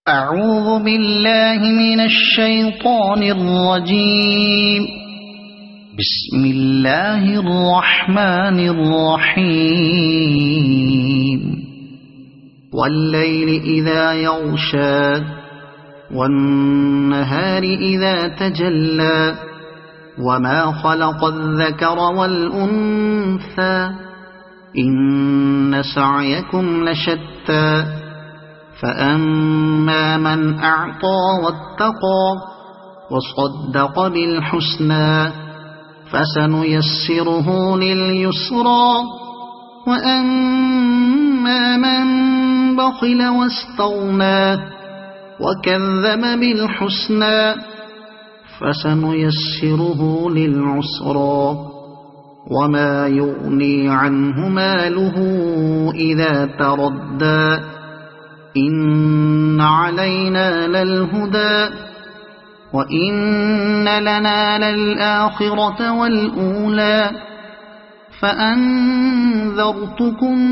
أعوذ بالله من الشيطان الرجيم. بسم الله الرحمن الرحيم. والليل إذا يغشى والنهار إذا تجلى وما خلق الذكر والأنثى إن سعيكم لشتى فأما من أعطى واتقى وصدق بالحسنى فسنيسره لليسرى وأما من بخل واستغنى وكذب بالحسنى فسنيسره للعسرى وما يغني عنه ماله إذا تردى إن علينا للهدى وإن لنا للآخرة والأولى فأنذرتكم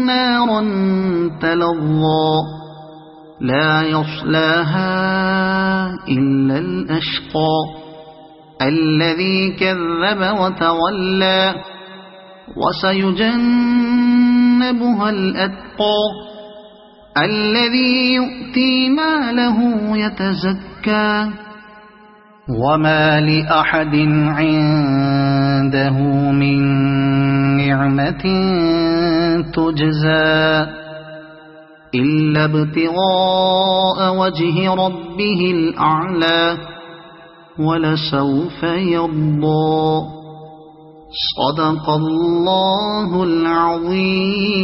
نارا تلظى لا يصلاها إلا الأشقى الذي كذب وتولى وسيجنبها الأتقى الذي يؤتي ماله يتزكى وما لأحد عنده من نعمة تجزى إلا ابتغاء وجه ربه الأعلى ولسوف يرضى. صدق الله العظيم.